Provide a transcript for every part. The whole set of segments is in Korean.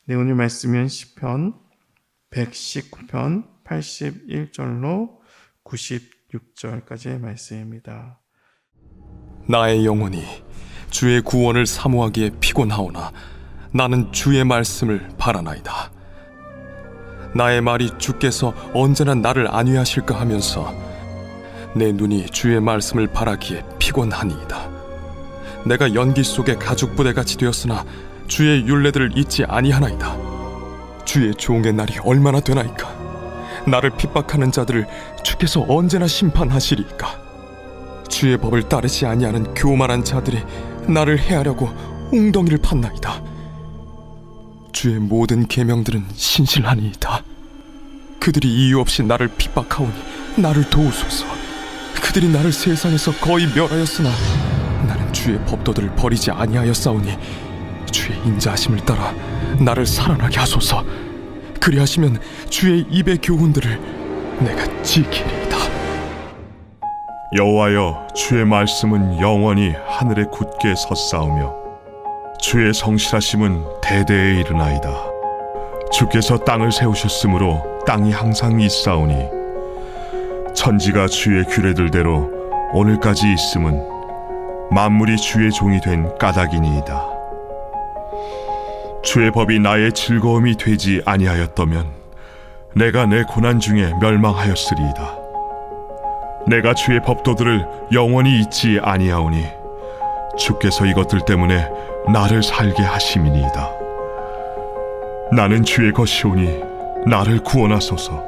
네, 오늘 말씀은 시편 119편 81절로 96절까지의 말씀입니다. 나의 영혼이 주의 구원을 사모하기에 피곤하오나 나는 주의 말씀을 바라나이다. 나의 말이 주께서 언제나 나를 안위하실까 하면서 내 눈이 주의 말씀을 바라기에 피곤하니이다. 내가 연기 속에 가죽 부대같이 되었으나 주의 율례들을 잊지 아니하나이다. 주의 종의 날이 얼마나 되나이까? 나를 핍박하는 자들을 주께서 언제나 심판하시리이까? 주의 법을 따르지 아니하는 교만한 자들이 나를 해하려고 웅덩이를 팠나이다. 주의 모든 계명들은 신실하니이다. 그들이 이유 없이 나를 핍박하오니 나를 도우소서. 그들이 나를 세상에서 거의 멸하였으나 나는 주의 법도들을 버리지 아니하였사오니 주의 인자하심을 따라 나를 살아나게 하소서. 그리하시면 주의 입의 교훈들을 내가 지키리이다. 여호와여, 주의 말씀은 영원히 하늘에 굳게 섰사오며 주의 성실하심은 대대에 이르나이다. 주께서 땅을 세우셨으므로 땅이 항상 있사오니 천지가 주의 규례들대로 오늘까지 있음은 만물이 주의 종이 된 까닭이니이다. 주의 법이 나의 즐거움이 되지 아니하였다면 내가 내 고난 중에 멸망하였으리이다. 내가 주의 법도들을 영원히 잊지 아니하오니 주께서 이것들 때문에 나를 살게 하심이니이다. 나는 주의 것이오니 나를 구원하소서.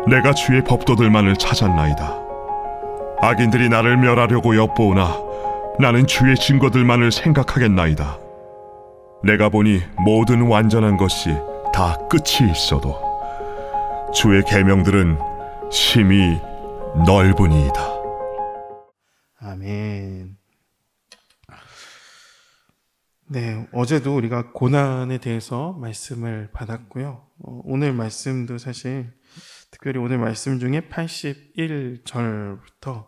내가 주의 법도들만을 찾았나이다. 악인들이 나를 멸하려고 엿보오나 나는 주의 증거들만을 생각하겠나이다. 내가 보니 모든 완전한 것이 다 끝이 있어도 주의 계명들은 심히 넓으니이다. 아멘. 네, 어제도 우리가 고난에 대해서 말씀을 받았고요. 오늘 말씀도 사실 특별히 오늘 말씀 중에 81절부터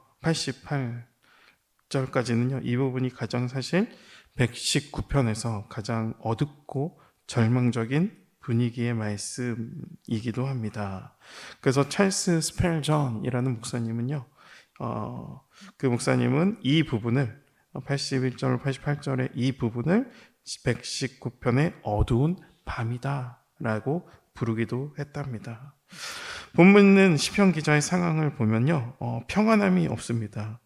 88절까지는요. 이 부분이 가장 사실 119편에서 가장 어둡고 절망적인 분위기의 말씀이기도 합니다. 그래서 찰스 스펠전이라는 목사님은요, 그 목사님은 이 부분을 81절, 88절의 이 부분을 119편의 어두운 밤이다라고 부르기도 했답니다. 본문은 시편 기자의 상황을 보면요, 평안함이 없습니다.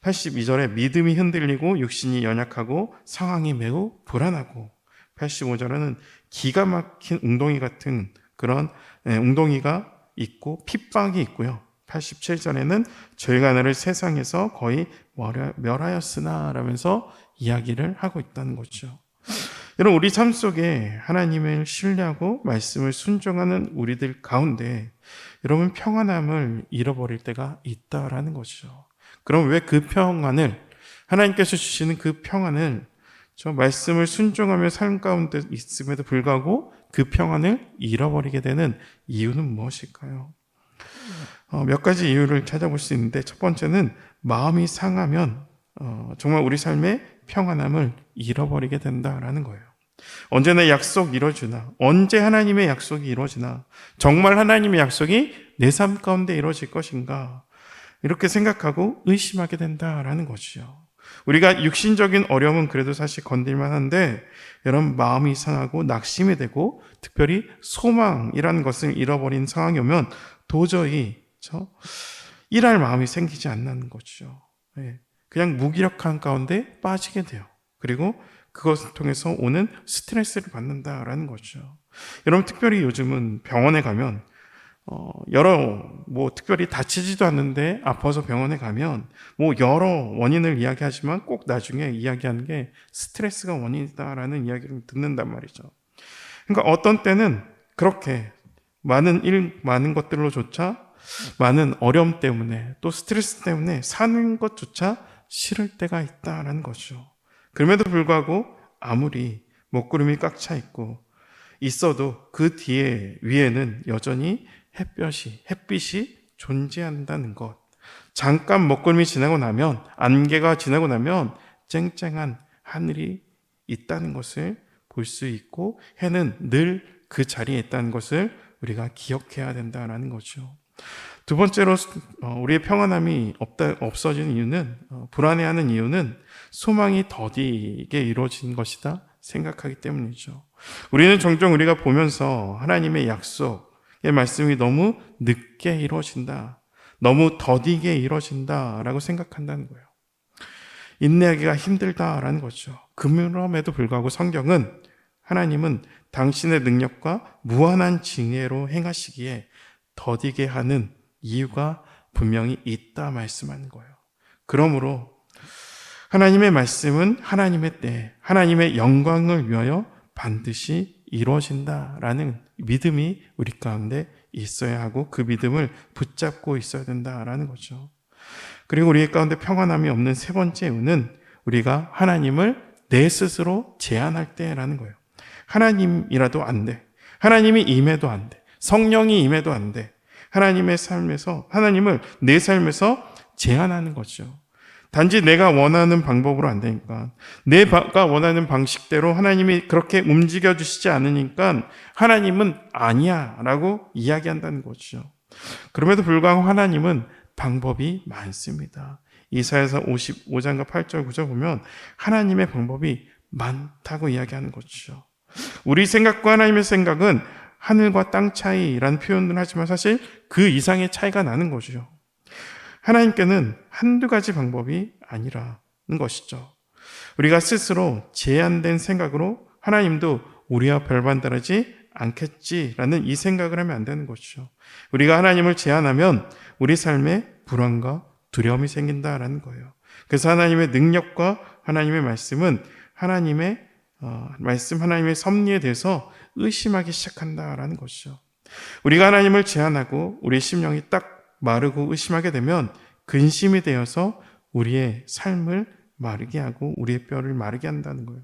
82절에 믿음이 흔들리고 육신이 연약하고 상황이 매우 불안하고, 85절에는 기가 막힌 웅덩이 같은 그런 웅덩이가 있고 핍박이 있고요. 87절에는 저희가 너를 세상에서 거의 멸하였으나 라면서 이야기를 하고 있다는 거죠. 여러분, 우리 삶 속에 하나님을 신뢰하고 말씀을 순종하는 우리들 가운데 여러분 평안함을 잃어버릴 때가 있다라는 거죠. 그럼 왜 그 평안을, 하나님께서 주시는 그 평안을, 저 말씀을 순종하며 삶 가운데 있음에도 불구하고 그 평안을 잃어버리게 되는 이유는 무엇일까요? 몇 가지 이유를 찾아볼 수 있는데, 첫 번째는 마음이 상하면 정말 우리 삶의 평안함을 잃어버리게 된다라는 거예요. 언제나 약속 이루어지나, 언제 하나님의 약속이 이루어지나, 정말 하나님의 약속이 내 삶 가운데 이루어질 것인가, 이렇게 생각하고 의심하게 된다라는 거죠. 우리가 육신적인 어려움은 그래도 사실 건들만 한데, 여러분 마음이 상하고 낙심이 되고 특별히 소망이라는 것을 잃어버린 상황이 오면 도저히 일할 마음이 생기지 않는 거죠. 그냥 무기력한 가운데 빠지게 돼요. 그리고 그것을 통해서 오는 스트레스를 받는다라는 거죠. 여러분, 특별히 요즘은 병원에 가면 특별히 다치지도 않는데 아파서 병원에 가면 여러 원인을 이야기하지만 꼭 나중에 이야기하는 게 스트레스가 원인이다라는 이야기를 듣는단 말이죠. 그러니까 어떤 때는 그렇게 많은 것들로조차, 많은 어려움 때문에 또 스트레스 때문에 사는 것조차 싫을 때가 있다라는 거죠. 그럼에도 불구하고 아무리 먹구름이 꽉 차 있어도 그 위에는 여전히 햇빛이 존재한다는 것. 잠깐 먹구름이 지나고 나면, 안개가 지나고 나면 쨍쨍한 하늘이 있다는 것을 볼 수 있고 해는 늘 그 자리에 있다는 것을 우리가 기억해야 된다는 거죠. 두 번째로 우리의 평안함이 없어지는 이유는 불안해하는 이유는 소망이 더디게 이루어진 것이다 생각하기 때문이죠. 우리는 종종 우리가 보면서 하나님의 약속의 말씀이 너무 늦게 이루어진다, 너무 더디게 이루어진다라고 생각한다는 거예요. 인내하기가 힘들다라는 거죠. 그럼에도 불구하고 성경은 하나님은 당신의 능력과 무한한 징계로 행하시기에 더디게 하는 이유가 분명히 있다 말씀하는 거예요. 그러므로 하나님의 말씀은 하나님의 때, 하나님의 영광을 위하여 반드시 이루어진다라는 믿음이 우리 가운데 있어야 하고 그 믿음을 붙잡고 있어야 된다라는 거죠. 그리고 우리 가운데 평안함이 없는 세 번째 이유는 우리가 하나님을 내 스스로 제한할 때라는 거예요. 하나님이라도 안 돼. 하나님이 임해도 안 돼. 성령이 임해도 안 돼. 하나님의 삶에서, 하나님을 내 삶에서 제한하는 거죠. 단지 내가 원하는 방법으로 안 되니까, 내가 원하는 방식대로 하나님이 그렇게 움직여 주시지 않으니까 하나님은 아니야 라고 이야기한다는 거죠. 그럼에도 불구하고 하나님은 방법이 많습니다. 이사야서 55장과 8절 9절 보면 하나님의 방법이 많다고 이야기하는 거죠. 우리 생각과 하나님의 생각은 하늘과 땅 차이라는 표현을 하지만 사실 그 이상의 차이가 나는 거죠. 하나님께는 한두 가지 방법이 아니라는 것이죠. 우리가 스스로 제한된 생각으로 하나님도 우리와 별반 다르지 않겠지라는 이 생각을 하면 안 되는 것이죠. 우리가 하나님을 제한하면 우리 삶에 불안과 두려움이 생긴다라는 거예요. 그래서 하나님의 능력과 하나님의 말씀은 하나님의 말씀, 하나님의 섭리에 대해서 의심하기 시작한다라는 것이죠. 우리가 하나님을 제한하고 우리의 심령이 딱 마르고 의심하게 되면 근심이 되어서 우리의 삶을 마르게 하고 우리의 뼈를 마르게 한다는 거예요.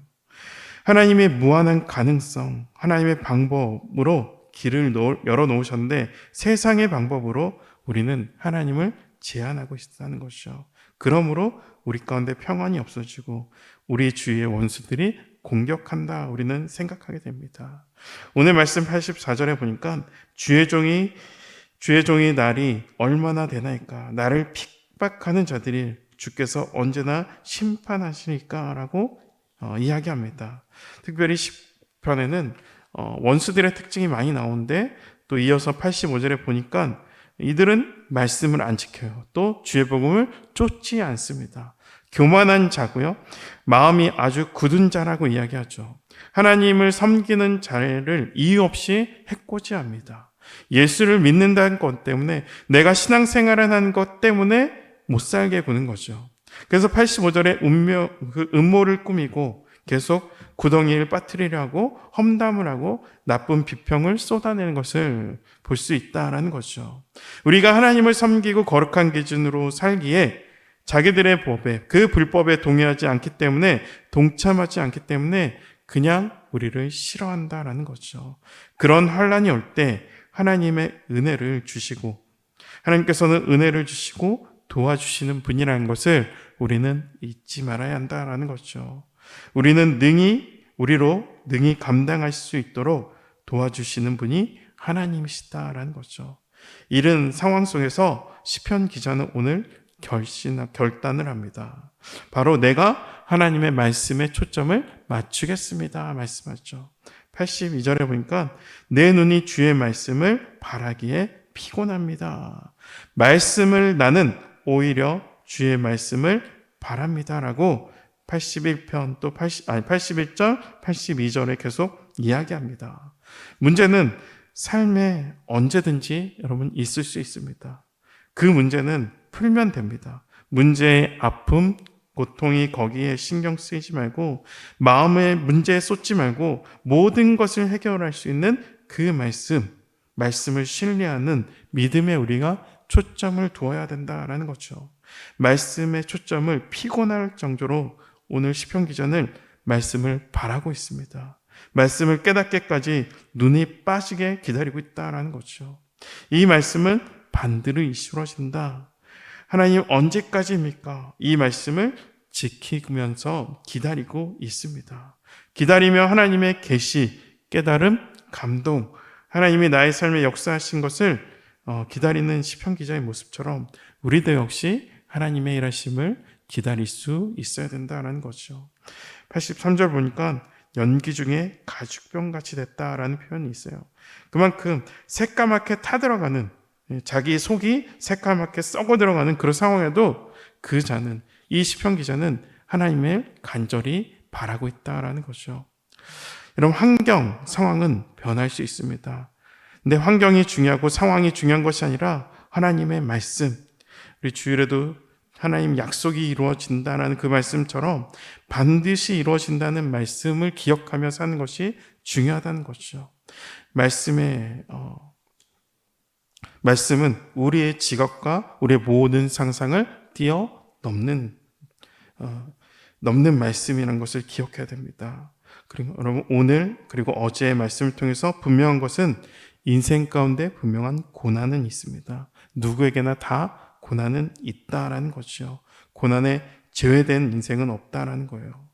하나님의 무한한 가능성, 하나님의 방법으로 길을 열어놓으셨는데 세상의 방법으로 우리는 하나님을 제한하고 있다는 것이죠. 그러므로 우리 가운데 평안이 없어지고 우리 주위의 원수들이 공격한다 우리는 생각하게 됩니다. 오늘 말씀 84절에 보니까 주의 종이 날이 얼마나 되나이까, 나를 핍박하는 자들이 주께서 언제나 심판하시니까 라고 이야기합니다. 특별히 10편에는 원수들의 특징이 많이 나오는데 또 이어서 85절에 보니까 이들은 말씀을 안 지켜요. 또 주의 복음을 쫓지 않습니다. 교만한 자고요, 마음이 아주 굳은 자라고 이야기하죠. 하나님을 섬기는 자를 이유 없이 해코지합니다. 예수를 믿는다는 것 때문에, 내가 신앙생활을 하는 것 때문에 못 살게 구는 거죠. 그래서 85절에 음모를 꾸미고 계속 구덩이를 빠뜨리려고 험담을 하고 나쁜 비평을 쏟아내는 것을 볼 수 있다라는 거죠. 우리가 하나님을 섬기고 거룩한 기준으로 살기에 자기들의 법에, 그 불법에 동의하지 않기 때문에, 동참하지 않기 때문에 그냥 우리를 싫어한다라는 거죠. 그런 환난이 올 때 하나님의 은혜를 주시고, 하나님께서는 은혜를 주시고 도와주시는 분이라는 것을 우리는 잊지 말아야 한다라는 거죠. 우리는 우리로 능히 감당할 수 있도록 도와주시는 분이 하나님이시다라는 거죠. 이런 상황 속에서 시편 기자는 오늘 결단을 합니다. 바로 내가 하나님의 말씀에 초점을 맞추겠습니다 말씀하죠. 82절에 보니까 내 눈이 주의 말씀을 바라기에 피곤합니다. 말씀을 나는 오히려 주의 말씀을 바랍니다라고 81편 또 81절, 82절에 계속 이야기합니다. 문제는 삶에 언제든지 여러분 있을 수 있습니다. 그 문제는 풀면 됩니다. 문제의 아픔, 고통이 거기에 신경 쓰이지 말고 마음의 문제에 쏟지 말고 모든 것을 해결할 수 있는 그 말씀을 신뢰하는 믿음에 우리가 초점을 두어야 된다라는 거죠. 말씀의 초점을 피곤할 정도로 오늘 시편 기자는 말씀을 바라고 있습니다. 말씀을 깨닫기까지 눈이 빠지게 기다리고 있다라는 거죠. 이 말씀은 반드시 이루어진다. 하나님 언제까지입니까? 이 말씀을 지키면서 기다리고 있습니다. 기다리며 하나님의 계시, 깨달음, 감동, 하나님이 나의 삶에 역사하신 것을 기다리는 시편 기자의 모습처럼 우리도 역시 하나님의 일하심을 기다릴 수 있어야 된다는 거죠. 83절 보니까 연기 중에 가죽병같이 됐다라는 표현이 있어요. 그만큼 새까맣게 타들어가는, 자기 속이 새까맣게 썩어 들어가는 그런 상황에도 그 자는, 이 시편 기자는 하나님을 간절히 바라고 있다라는 거죠. 여러분, 환경, 상황은 변할 수 있습니다. 근데 환경이 중요하고 상황이 중요한 것이 아니라 하나님의 말씀, 우리 주일에도 하나님 약속이 이루어진다는 그 말씀처럼 반드시 이루어진다는 말씀을 기억하며 사는 것이 중요하다는 것이죠. 말씀은 우리의 지각과 우리의 모든 상상을 뛰어넘는 말씀이라는 것을 기억해야 됩니다. 그리고 여러분, 오늘 그리고 어제의 말씀을 통해서 분명한 것은 인생 가운데 분명한 고난은 있습니다. 누구에게나 다 고난은 있다라는 거죠. 고난에 제외된 인생은 없다라는 거예요.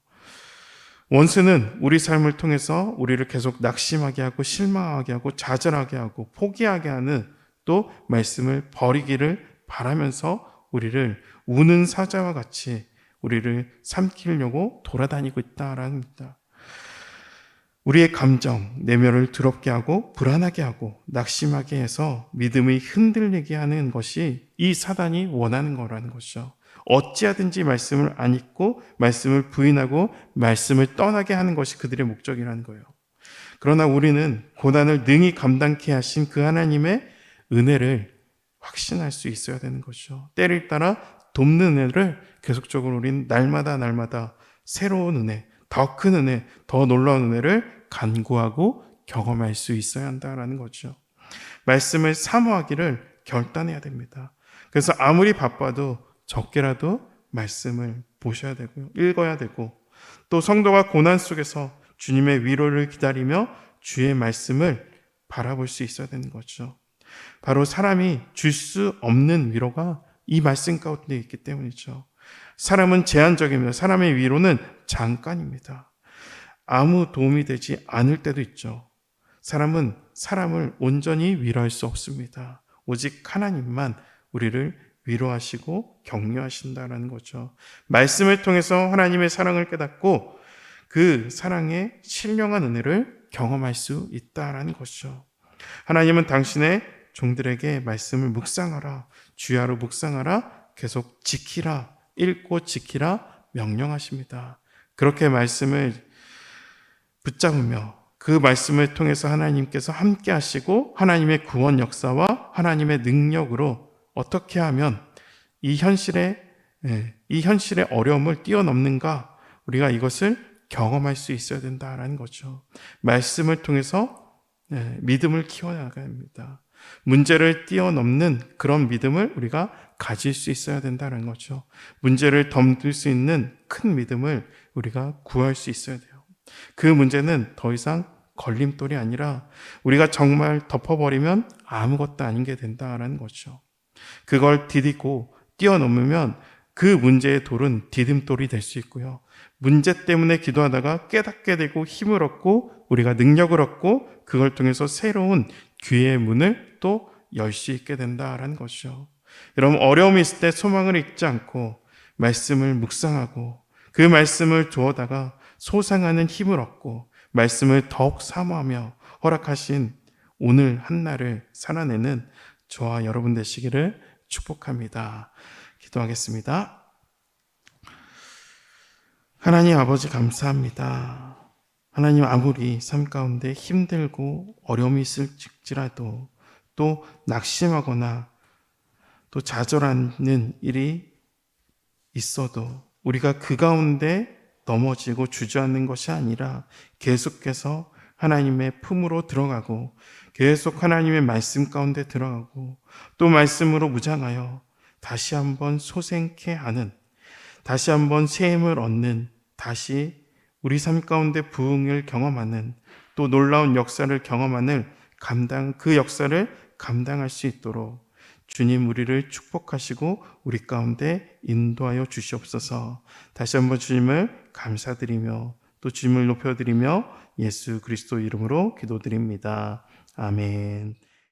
원수는 우리 삶을 통해서 우리를 계속 낙심하게 하고 실망하게 하고 좌절하게 하고 포기하게 하는, 또 말씀을 버리기를 바라면서 우리를 우는 사자와 같이 우리를 삼키려고 돌아다니고 있다라는 겁니다. 우리의 감정, 내면을 두렵게 하고 불안하게 하고 낙심하게 해서 믿음이 흔들리게 하는 것이 이 사단이 원하는 거라는 것이죠. 어찌하든지 말씀을 안 읽고 말씀을 부인하고 말씀을 떠나게 하는 것이 그들의 목적이라는 거예요. 그러나 우리는 고난을 능히 감당케 하신 그 하나님의 은혜를 확신할 수 있어야 되는 것이죠. 때를 따라 돕는 은혜를 계속적으로 우리는 날마다 새로운 은혜, 더 큰 은혜, 더 놀라운 은혜를 간구하고 경험할 수 있어야 한다는 거죠. 말씀을 사모하기를 결단해야 됩니다. 그래서 아무리 바빠도 적게라도 말씀을 보셔야 되고요. 읽어야 되고, 또 성도가 고난 속에서 주님의 위로를 기다리며 주의 말씀을 바라볼 수 있어야 되는 거죠. 바로 사람이 줄 수 없는 위로가 이 말씀 가운데 있기 때문이죠. 사람은 제한적입니다. 사람의 위로는 잠깐입니다. 아무 도움이 되지 않을 때도 있죠. 사람은 사람을 온전히 위로할 수 없습니다. 오직 하나님만 우리를 위로하시고 격려하신다는 거죠. 말씀을 통해서 하나님의 사랑을 깨닫고 그 사랑의 신령한 은혜를 경험할 수 있다는 것이죠. 하나님은 당신의 종들에게 말씀을 묵상하라, 주야로 묵상하라, 계속 지키라, 읽고 지키라 명령하십니다. 그렇게 말씀을 붙잡으며 그 말씀을 통해서 하나님께서 함께 하시고 하나님의 구원 역사와 하나님의 능력으로 어떻게 하면 이 현실의 어려움을 뛰어넘는가, 우리가 이것을 경험할 수 있어야 된다라는 거죠. 말씀을 통해서 믿음을 키워나가야 합니다. 문제를 뛰어넘는 그런 믿음을 우리가 가질 수 있어야 된다는 거죠. 문제를 덤빌 수 있는 큰 믿음을 우리가 구할 수 있어야 돼요. 그 문제는 더 이상 걸림돌이 아니라 우리가 정말 덮어버리면 아무것도 아닌 게 된다는 거죠. 그걸 디디고 뛰어넘으면 그 문제의 돌은 디딤돌이 될 수 있고요. 문제 때문에 기도하다가 깨닫게 되고 힘을 얻고 우리가 능력을 얻고 그걸 통해서 새로운 기회의 문을 또 열 수 있게 된다는 것이죠. 여러분, 어려움이 있을 때 소망을 잊지 않고 말씀을 묵상하고 그 말씀을 주어다가 소상하는 힘을 얻고 말씀을 더욱 사모하며 허락하신 오늘 한날을 살아내는 저와 여러분 되시기를 축복합니다. 기도하겠습니다. 하나님 아버지, 감사합니다. 하나님, 아무리 삶 가운데 힘들고 어려움이 있을지라도 또 낙심하거나 또 좌절하는 일이 있어도 우리가 그 가운데 넘어지고 주저앉는 것이 아니라 계속해서 하나님의 품으로 들어가고 계속 하나님의 말씀 가운데 들어가고 또 말씀으로 무장하여 다시 한번 소생케 하는, 다시 한번 새 힘을 얻는, 다시 우리 삶 가운데 부흥을 경험하는, 또 놀라운 역사를 경험하는 그 역사를 감당할 수 있도록 주님 우리를 축복하시고 우리 가운데 인도하여 주시옵소서. 다시 한번 주님을 감사드리며 또 주님을 높여드리며 예수 그리스도 이름으로 기도드립니다. 아멘.